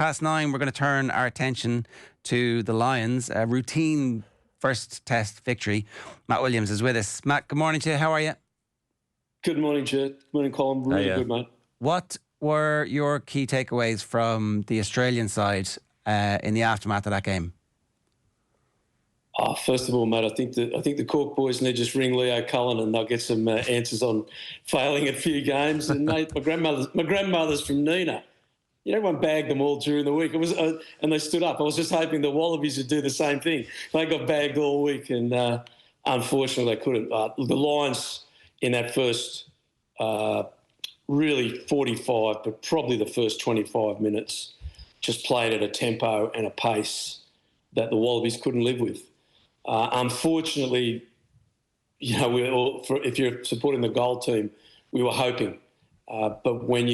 9, we're going to turn our attention to the Lions. A routine first test victory. Matt Williams is with us. Matt, good morning to you. How are you? Good morning, Ger. Good morning, Colm. Really good, mate. What were your key takeaways from the Australian side in the aftermath of that game? First of all, mate, I think the Cork boys need to just ring Leo Cullen and they'll get some answers on failing a few games. And mate, my grandmother's from Nina. Everyone bagged them all during the week. It was, and they stood up. I was just hoping the Wallabies would do the same thing. They got bagged all week, and unfortunately they couldn't. The Lions in that first, really 45, but probably the first 25 minutes, just played at a tempo and a pace that the Wallabies couldn't live with. Unfortunately, if you're supporting the gold team, we were hoping, but when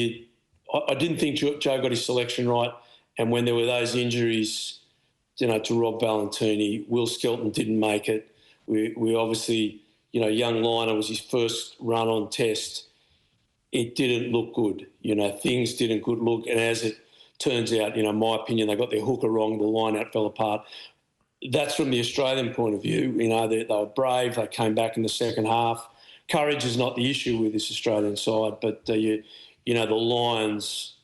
I didn't think Joe got his selection right, and when there were those injuries, to Rob Valentini, Will Skelton didn't make it. We obviously, young Liner was his first run on test. It didn't look good. Things didn't good look, and as it turns out, in my opinion, they got their hooker wrong. The line-out fell apart. That's from the Australian point of view. They were brave. They came back in the second half. Courage is not the issue with this Australian side, but the Lions,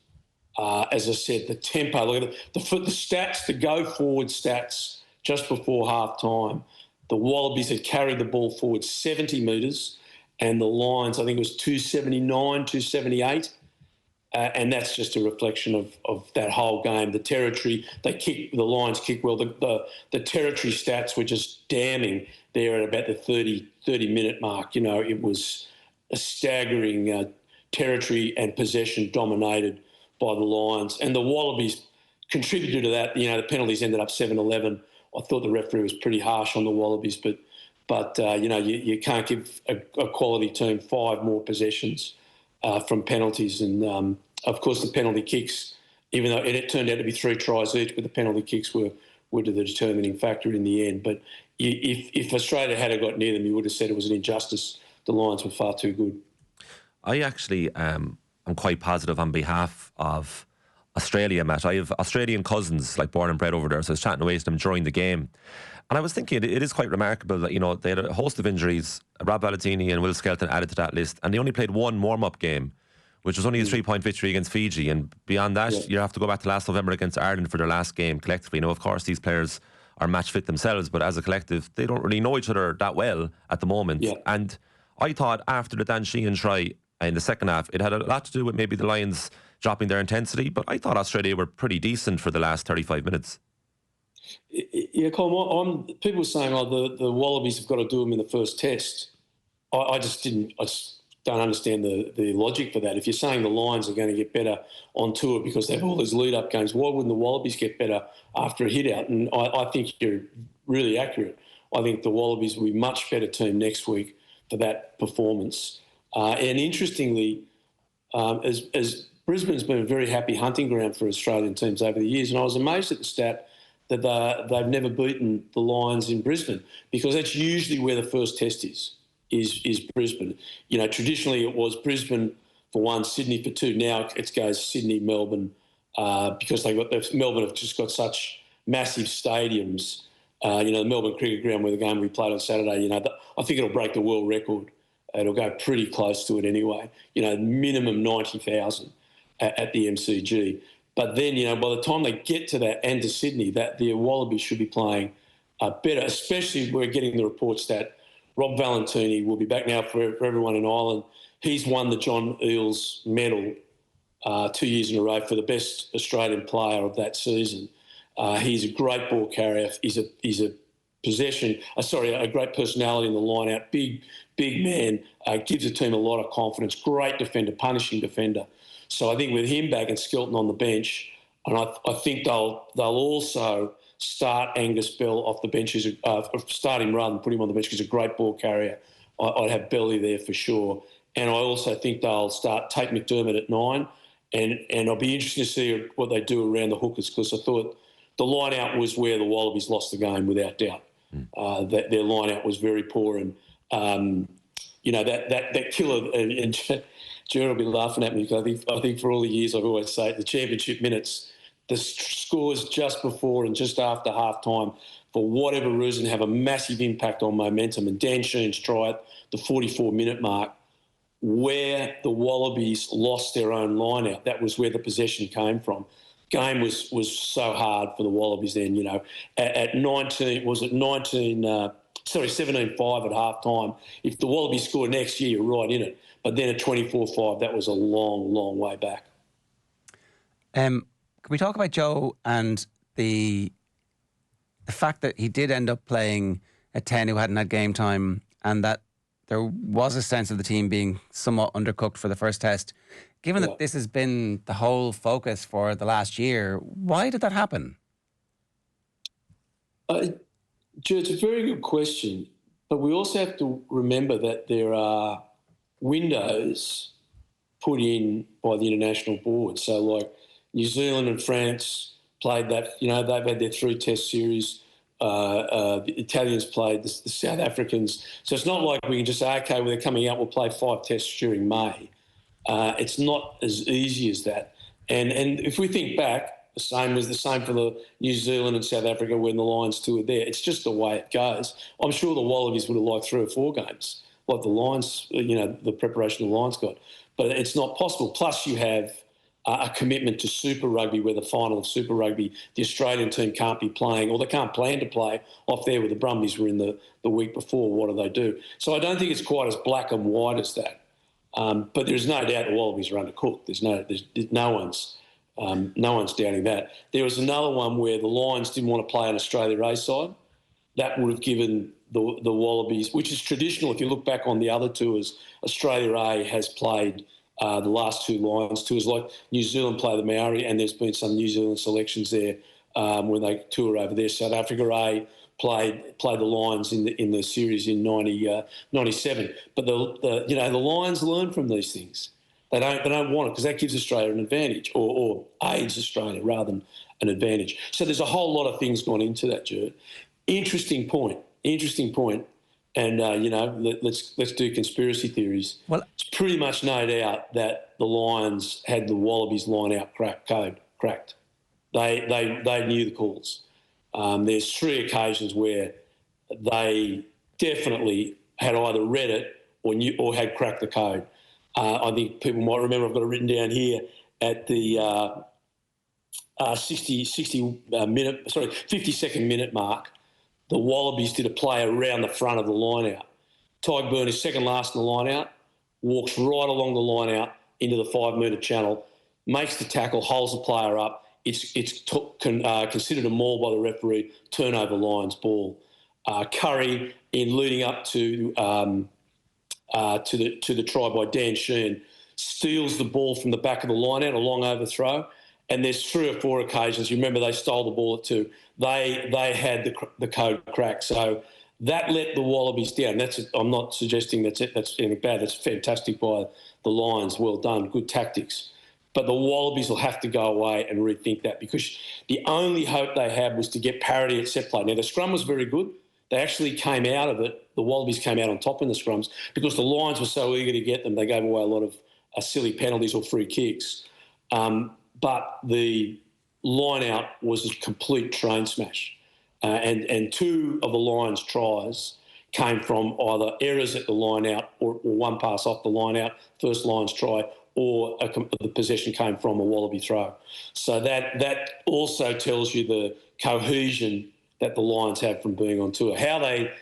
as I said, the tempo, look at the stats, the go-forward stats just before half-time. The Wallabies had carried the ball forward 70 metres, and the Lions, I think it was 279, 278, and that's just a reflection of that whole game. The territory, the Lions kicked well. The territory stats were just damning there at about the 30-minute mark. It was a staggering territory and possession dominated by the Lions. And the Wallabies contributed to that. The penalties ended up 7-11. I thought the referee was pretty harsh on the Wallabies, but you can't give a quality team 5 more possessions from penalties. And, of course, the penalty kicks, even though it turned out to be 3 tries each, but the penalty kicks were the determining factor in the end. But if Australia had got near them, you would have said it was an injustice. The Lions were far too good. I actually am quite positive on behalf of Australia, Matt. I have Australian cousins, born and bred over there, so I was chatting away to them during the game. And I was thinking it is quite remarkable that, they had a host of injuries. Rob Valentini and Will Skelton added to that list, and they only played one warm-up game, which was only a 3-point victory against Fiji. And beyond that, you have to go back to last November against Ireland for their last game collectively. Now, of course, these players are match fit themselves, but as a collective, they don't really know each other that well at the moment. Yeah. And I thought after the Dan Sheehan try in the second half, it had a lot to do with maybe the Lions dropping their intensity, but I thought Australia were pretty decent for the last 35 minutes. Yeah, Colm, people were saying, the Wallabies have got to do them in the first test. I just don't understand the logic for that. If you're saying the Lions are going to get better on tour because they have all these lead-up games, why wouldn't the Wallabies get better after a hit-out? And I think you're really accurate. I think the Wallabies will be a much better team next week for that performance. And interestingly, as Brisbane's been a very happy hunting ground for Australian teams over the years, and I was amazed at the stat that they've never beaten the Lions in Brisbane, because that's usually where the first test is Brisbane. Traditionally it was Brisbane for 1, Sydney for 2. Now it goes Sydney, Melbourne, because Melbourne have just got such massive stadiums. The Melbourne Cricket Ground, where the game we played on Saturday, I think it'll break the world record. It'll go pretty close to it anyway. Minimum 90,000 at the MCG. But then, by the time they get to that and to Sydney, that the Wallabies should be playing better, especially we're getting the reports that Rob Valentini will be back now for everyone in Ireland. He's won the John Eales medal 2 years in a row for the best Australian player of that season. He's a great ball carrier. He's a great personality in the line-out. Big man, gives the team a lot of confidence. Great defender, punishing defender. So I think with him back and Skelton on the bench, and I think they'll also start Angus Bell off the bench, start him rather than put him on the bench because he's a great ball carrier. I'd have Belly there for sure. And I also think they'll start Tate McDermott at 9, and I'll be interested to see what they do around the hookers, because I thought the line-out was where the Wallabies lost the game without doubt. That their line-out was very poor, and that killer, and Ger will be laughing at me because I think for all the years I've always said the championship minutes, the scores just before and just after half-time, for whatever reason, have a massive impact on momentum. And Dan Sheehan's try at the 44-minute mark, where the Wallabies lost their own line out. That was where the possession came from. Game was so hard for the Wallabies then, you know. At 17-5 at half-time. If the Wallabies score next year, you're right in it. But then at 24-5, that was a long, long way back. Can we talk about Joe and the fact that he did end up playing a 10 who hadn't had game time, and that there was a sense of the team being somewhat undercooked for the first test? Given that this has been the whole focus for the last year, why did that happen? Joe, it's a very good question, but we also have to remember that there are windows put in by the international board. So, like, New Zealand and France played that, you know, they've had their 3-test series. The Italians played, the South Africans. So it's not like we can just say, okay, well, they're coming out, we'll play 5 tests during May. It's not as easy as that. And if we think back, the same for the New Zealand and South Africa when the Lions toured there. It's just the way it goes. I'm sure the Wallabies would have liked 3 or 4 games, like the Lions, you know, the preparation the Lions got. But it's not possible. Plus you have a commitment to Super Rugby, where the final of Super Rugby, the Australian team can't be playing, or they can't plan to play off there where the Brumbies were in the week before. What do they do? So I don't think it's quite as black and white as that. But there's no doubt the Wallabies are undercooked. There's no one's doubting that. There was another one where the Lions didn't want to play an Australia A side. That would have given the Wallabies, which is traditional. If you look back on the other tours, Australia A has played the last 2 Lions tours, like New Zealand play the Maori, and there's been some New Zealand selections there when they tour over there. South Africa A played the Lions in the series in 97. But the Lions learn from these things. They don't want it because that gives Australia an advantage, or aids Australia rather than an advantage. So there's a whole lot of things gone into that, Ger. Interesting point. And let's do conspiracy theories. Well, it's pretty much no doubt that the Lions had the Wallabies line out code cracked. They knew the calls. There's 3 occasions where they definitely had either read it or had cracked the code. I think people might remember, I've got it written down here, at the 50-second minute mark, the Wallabies did a play around the front of the line out. Tyke Byrne is second last in the line out, walks right along the line out into the 5-metre channel, makes the tackle, holds the player up. It's considered a maul by the referee, turnover Lions ball. Curry, in leading up to the try by Dan Sheehan, steals the ball from the back of the line out, a long overthrow. And there's 3 or 4 occasions, you remember they stole the ball at 2. They had the code cracked. So that let the Wallabies down. I'm not suggesting that's anything bad. That's fantastic by the Lions. Well done. Good tactics. But the Wallabies will have to go away and rethink that, because the only hope they had was to get parity at set play. Now, the scrum was very good. They actually came out of it. The Wallabies came out on top in the scrums because the Lions were so eager to get them. They gave away a lot of silly penalties or free kicks. But the line out was a complete train smash. And 2 of the Lions' tries came from either errors at the line out or one pass off the line out, first Lions try, or the possession came from a Wallaby throw. So that also tells you the cohesion that the Lions have from being on tour. How they,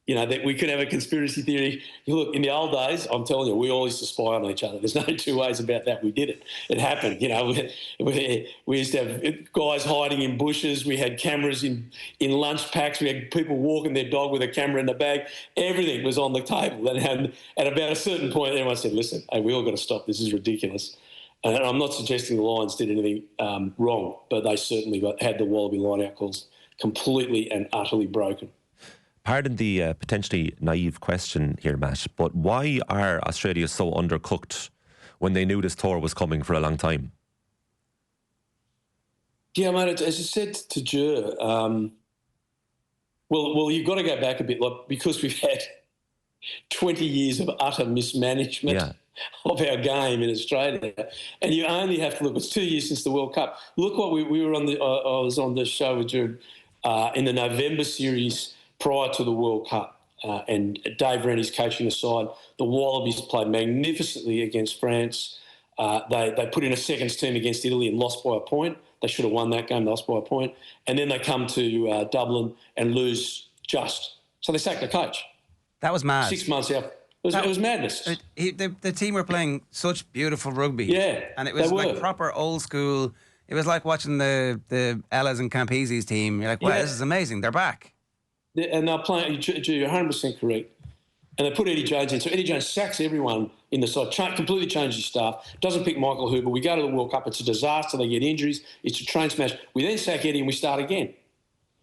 that we could have a conspiracy theory. Look, in the old days, I'm telling you, we all used to spy on each other. There's no 2 ways about that. We did it. It happened. We used to have guys hiding in bushes. We had cameras in lunch packs. We had people walking their dog with a camera in the bag. Everything was on the table. And at about a certain point, everyone said, listen, hey, we all got to stop. This is ridiculous. And I'm not suggesting the Lions did anything wrong, but they certainly had the Wallaby line-out calls completely and utterly broken. Pardon the potentially naive question here, Matt, but why are Australia so undercooked when they knew this tour was coming for a long time? Yeah, mate, as I said to Ger, well, you've got to go back a bit, because we've had 20 years of utter mismanagement. of our game in Australia. And you only have to look, it's 2 years since the World Cup. Look what we were on I was on the show with Ger in the November series prior to the World Cup. And Dave Rennie's coaching the side. The Wallabies played magnificently against France. They put in a seconds team against Italy and lost by a point. They should have won that game, lost by a point. And then they come to Dublin and lose just. So they sacked the coach. That was mad. 6 months out. It was madness. The team were playing such beautiful rugby. Yeah, and it was like proper old school. It was like watching the Ellas and Campese's team. You're like, wow, this is amazing. They're back. And they're playing, you're 100% correct. And they put Eddie Jones in. So Eddie Jones sacks everyone in the side, completely changes his staff, doesn't pick Michael Hooper. We go to the World Cup. It's a disaster. They get injuries. It's a train smash. We then sack Eddie and we start again.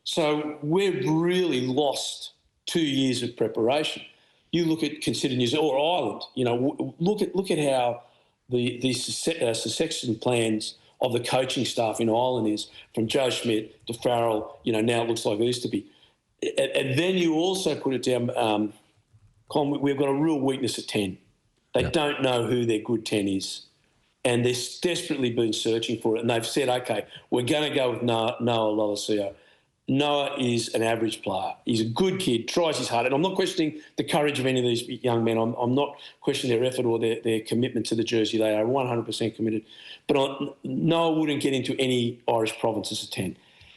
So we've really lost 2 years of preparation. You consider New Zealand or Ireland, look at how the succession plans of the coaching staff in Ireland is, from Joe Schmidt to Farrell, now it looks like it used to be. And then you also put it down, Colm, we've got a real weakness at 10. They don't know who their good 10 is. And they've desperately been searching for it. And they've said, okay, we're going to go with Noah Lolosio. Noah is an average player. He's a good kid, tries his hard. And I'm not questioning the courage of any of these young men. I'm not questioning their effort or their commitment to the jersey. They are 100% committed. But Noah wouldn't get into any Irish provinces at 10.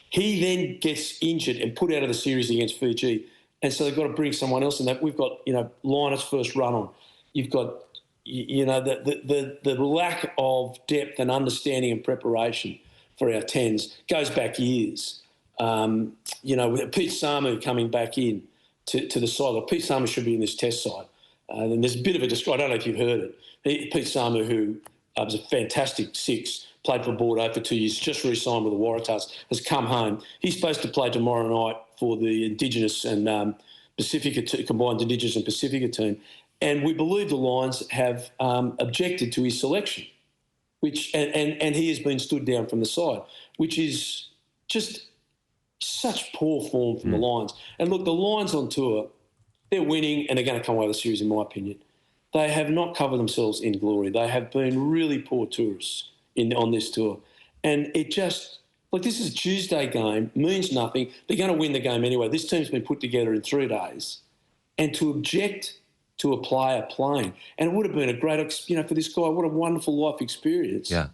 He then gets injured and put out of the series against Fiji. And so they've got to bring someone else in. That we've got, Linus first run on. You've got, the lack of depth and understanding and preparation for our 10s goes back years. With Pete Samu coming back in to the side. Like Pete Samu should be in this test side. And there's a bit of a I don't know if you've heard it. Pete Samu, who was a fantastic six, played for Bordeaux for 2 years, just re-signed with the Waratahs, has come home. He's supposed to play tomorrow night for the Indigenous and Pacifica combined Indigenous and Pacifica team. And we believe the Lions have objected to his selection, and he has been stood down from the side, which is just such poor form from the Lions. And look, the Lions on tour, they're winning and they're going to come away with the series, in my opinion. They have not covered themselves in glory. They have been really poor tourists on this tour. And it just, this is a Tuesday game, means nothing. They're going to win the game anyway. This team's been put together in 3 days. And to object to a player playing, and it would have been a great, for this guy, what a wonderful life experience. Yeah.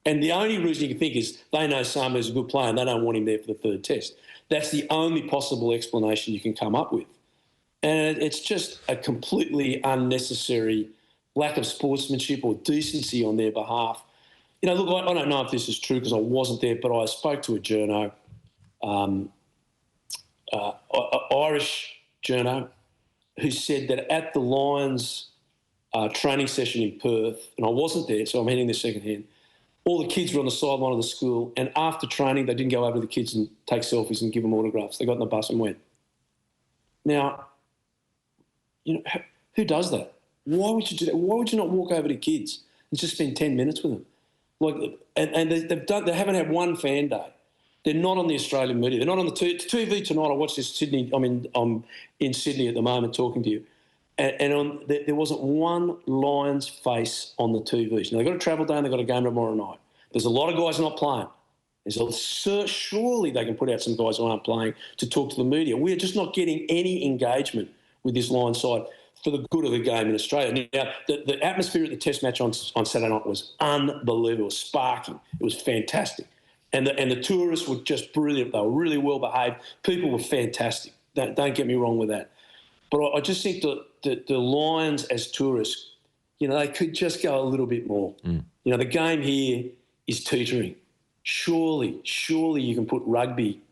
And the only reason you can think is they know Samu's a good player and they don't want him there for the third test. That's the only possible explanation you can come up with. And it's just a completely unnecessary lack of sportsmanship or decency on their behalf. Look, I don't know if this is true because I wasn't there, but I spoke to a journo, Irish journo, who said that at the Lions training session in Perth, and I wasn't there, so I'm hearing this secondhand, all the kids were on the sideline of the school, and after training, they didn't go over to the kids and take selfies and give them autographs. They got in the bus and went. Now, who does that? Why would you do that? Why would you not walk over to kids and just spend 10 minutes with them? They haven't had one fan day. They're not on the Australian media. They're not on the TV tonight. I watched this Sydney. I'm in Sydney at the moment talking to you. And there wasn't one Lions face on the TVs. Now, they've got a travel day and they've got a game tomorrow night. There's a lot of guys not playing. Surely they can put out some guys who aren't playing to talk to the media. We're just not getting any engagement with this Lions side for the good of the game in Australia. Now, the atmosphere at the Test match on Saturday night was unbelievable. It was sparking. It was fantastic. And the tourists were just brilliant. They were really well behaved. People were fantastic. Don't get me wrong with that. But I just think that the Lions as tourists, they could just go a little bit more. The game here is teetering. Surely you can put rugby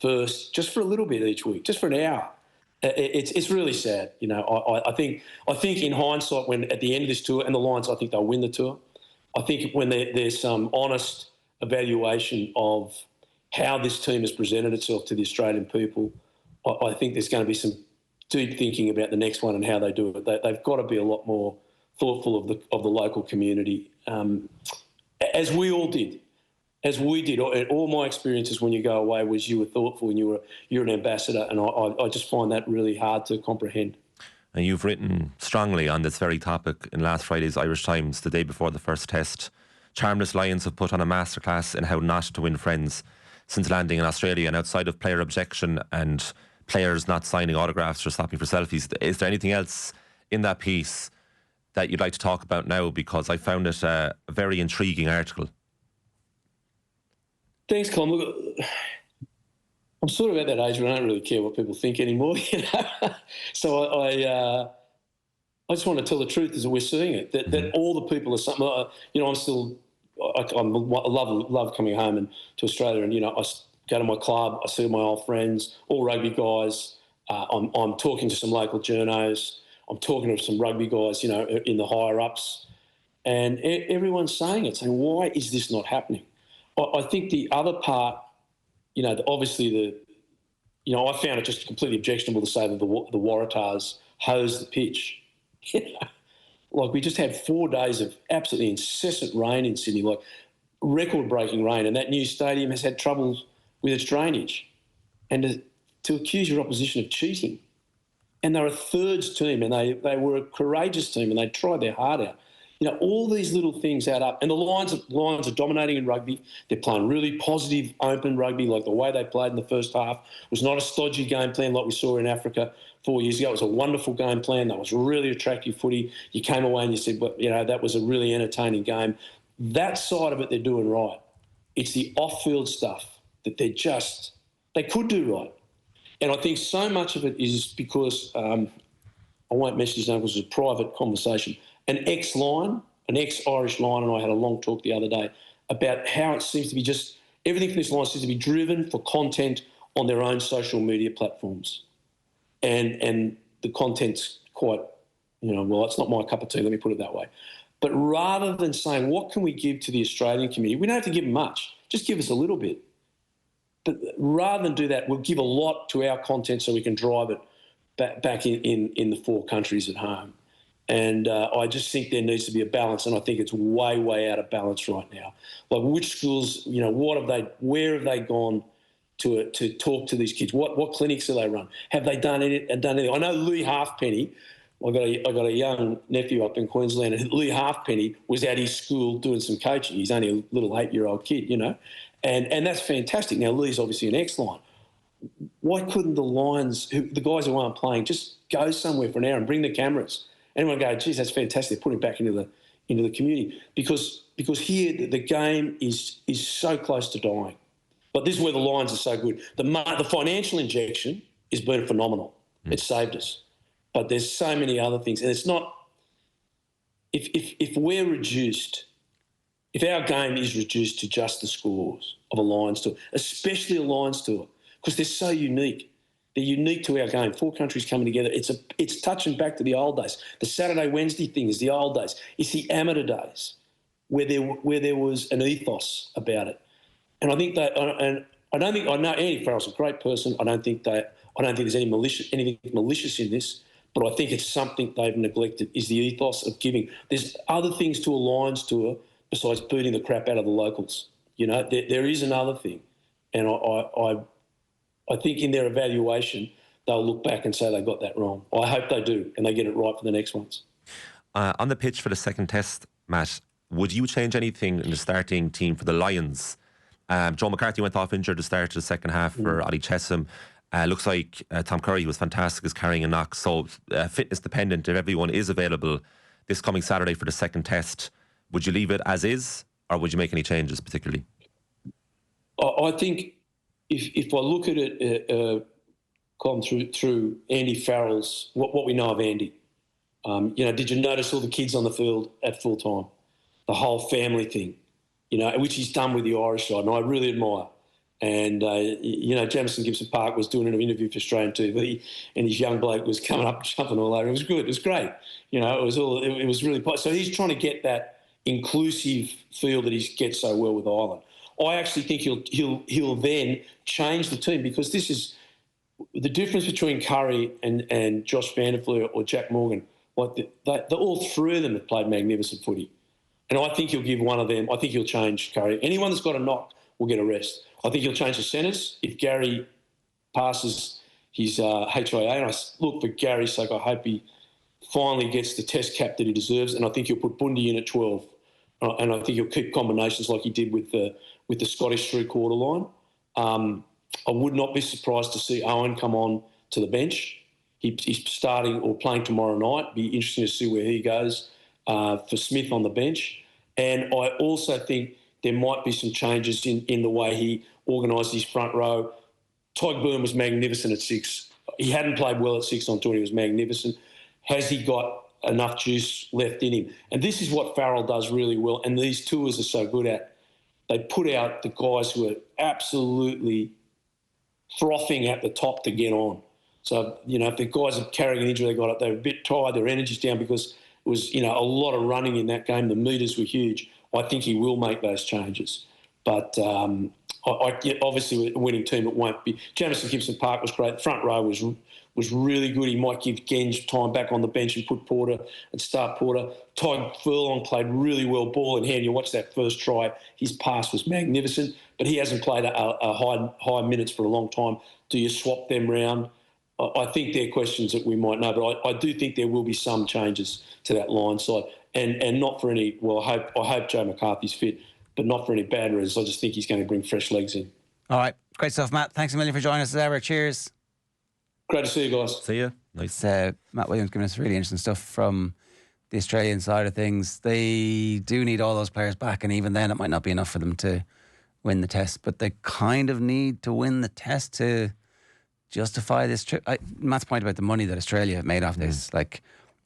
first just for a little bit each week, just for an hour. It's really sad. I think in hindsight, when at the end of this tour, and the Lions, I think they'll win the tour. I think when there's some honest evaluation of how this team has presented itself to the Australian people, I think there's going to be some deep thinking about the next one and how they do it. They've got to be a lot more thoughtful of the local community, as we all did. As we did. All my experiences when you go away was you were thoughtful and you're an ambassador, and I just find that really hard to comprehend. And you've written strongly on this very topic in last Friday's Irish Times, the day before the first test. Charmless Lions have put on a masterclass in how not to win friends since landing in Australia, and outside of player objection and players not signing autographs or stopping for selfies, is there anything else in that piece that you'd like to talk about now? Because I found it a very intriguing article. Thanks, Colm. Look, I'm sort of at that age where I don't really care what people think anymore. So I just want to tell the truth is that we're seeing it, that all the people are something. I'm still, I love coming home and to Australia, and I go to my club, I see my old friends, all rugby guys. I'm talking to some local journos. I'm talking to some rugby guys, in the higher ups, and everyone's saying it, saying, why is this not happening? I think the other part, obviously I found it just completely objectionable to say that the Waratahs hosed the pitch. Like, we just had 4 days of absolutely incessant rain in Sydney, like record-breaking rain, and that new stadium has had trouble with its drainage. And to accuse your opposition of cheating, and they're a thirds team, and they were a courageous team, and they tried their heart out. All these little things add up. And the Lions are dominating in rugby. They're playing really positive, open rugby, like the way they played in the first half. It was not a stodgy game plan like we saw in Africa 4 years ago. It was a wonderful game plan. That was really attractive footy. You came away and you said, that was a really entertaining game. That side of it they're doing right. It's the off-field stuff that they could do right. And I think so much of it is because, I won't mention his name because it was a private conversation, an ex-Irish line, and I had a long talk the other day about how it seems to be just everything from this line seems to be driven for content on their own social media platforms. And the content's quite, it's not my cup of tea, let me put it that way. But rather than saying, what can we give to the Australian community? We don't have to give them much, just give us a little bit. But rather than do that, we'll give a lot to our content so we can drive it back in the 4 countries at home. And I just think there needs to be a balance, and I think it's way, way out of balance right now. Like, which schools, where have they gone to talk to these kids? What clinics do they run? Have they done anything? I know Lee Halfpenny. I got a young nephew up in Queensland, and Lee Halfpenny was at his school doing some coaching. He's only a little 8-year-old kid, and that's fantastic. Now, Lee's obviously an ex-line. Why couldn't the Lions, the guys who aren't playing, just go somewhere for an hour and bring the cameras? Anyone go, geez, that's fantastic, put him back into the community. Because here the game is so close to dying. But this is where the Lions are so good. The financial injection has been phenomenal. It saved us. But there's so many other things. And it's not, if we're reduced, if our game is reduced to just the scores of a Lions tour, especially a Lions tour, because they're so unique. They're unique to our game. 4 countries coming together. It's touching back to the old days. The Saturday, Wednesday thing is the old days. It's the amateur days where there was an ethos about it. And I think that, and I know Andy Farrell's a great person. I don't think there's anything malicious in this, but I think it's something they've neglected is the ethos of giving. There's other things to a Lions tour besides beating the crap out of the locals. There is another thing, and I think in their evaluation, they'll look back and say they got that wrong. I hope they do, and they get it right for the next ones. On the pitch for the second test, Matt, would you change anything in the starting team for the Lions? Joe McCarthy went off injured to start the second half for Ollie Chessum. Looks like Tom Curry was fantastic as carrying a knock. So fitness dependent, if everyone is available this coming Saturday for the second test, would you leave it as is, or would you make any changes particularly? I think if I look at it, gone through Andy Farrell's, what we know of Andy, did you notice all the kids on the field at full time? The whole family thing, which he's done with the Irish side, and I really admire. And, Jamison Gibson Park was doing an interview for Australian TV, and his young bloke was coming up, jumping all over. It was good. It was great. It was really – so he's trying to get that inclusive feel that he gets so well with Ireland. I actually think he'll then change the team, because this is the difference between Curry and Josh Van der Fleur or Jack Morgan. Like all 3 of them have played magnificent footy. And I think he'll give one of them – I think he'll change Curry. Anyone that's got a knock will get a rest. I think he'll change the centres. If Gary passes his HIA, and I look, for Gary's sake, I hope he finally gets the test cap that he deserves, and I think he'll put Bundy in at 12. And I think he'll keep combinations like he did with the Scottish three-quarter line. I would not be surprised to see Owen come on to the bench. He's starting or playing tomorrow night. Be interesting to see where he goes for Smith on the bench. And I also think there might be some changes in the way he organised his front row. Todd Bourne was magnificent at 6. He hadn't played well at 6 on tour. He was magnificent. Has he got enough juice left in him? And this is what Farrell does really well, and these tours are so good at. They put out the guys who are absolutely frothing at the top to get on. So, if the guys are carrying an injury, they're a bit tired, their energy's down because it was, a lot of running in that game. The metres were huge. I think he will make those changes. But obviously, a winning team, it won't be. Jamison Gibson Park was great. The front row was really good. He might give Genge time back on the bench and put Porter and start Porter. Ty Furlong played really well, ball in hand. You watch that first try, his pass was magnificent, but he hasn't played a high minutes for a long time. Do you swap them round? I think they're questions that we might know, but I do think there will be some changes to that line side, and not for any. Well, I hope Joe McCarthy's fit, but not for any bad reasons. I just think he's going to bring fresh legs in. All right, great stuff, Matt. Thanks a million for joining us as ever. Cheers. Great to see you guys. See you. Nice. Matt Williams giving us really interesting stuff from the Australian side of things. They do need all those players back, and even then, it might not be enough for them to win the test. But they kind of need to win the test to justify this trip. Matt's point about the money that Australia have made off this, like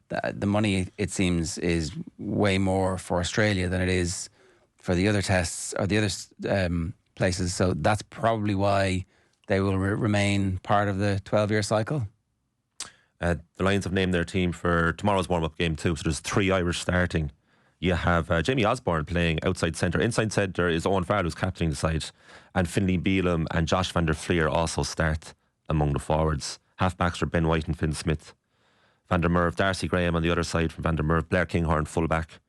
the money, it seems, is way more for Australia than it is for the other tests or the other places. So that's probably why they will remain part of the 12-year cycle. The Lions have named their team for tomorrow's warm-up game too. So there's 3 Irish starting. You have Jamie Osborne playing outside centre. Inside centre is Owen Farrell, who's captaining the side, and Finlay Bealham and Josh van der Fleer also start among the forwards. Half-backs are Ben White and Finn Smith. Van der Merwe, Darcy Graham on the other side from Van der Merwe. Blair Kinghorn, full-back.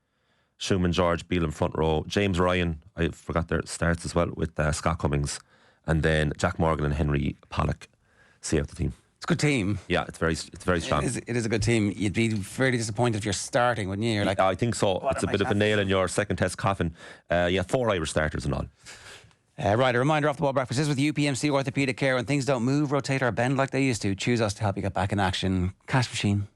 Schumann George, Bealham front row. James Ryan, I forgot their starts as well, with Scott Cummings. And then Jack Morgan and Henry Pollock see out the team. It's a good team. Yeah, it's very strong. It is a good team. You'd be fairly disappointed if you're starting, wouldn't you? You're like, I think so. It's a bit of a nail in your second test coffin. 4 Irish starters and all. Right, a reminder, Off the Ball Breakfast is with UPMC Orthopaedic Care. When things don't move, rotate or bend like they used to, choose us to help you get back in action. Cash machine.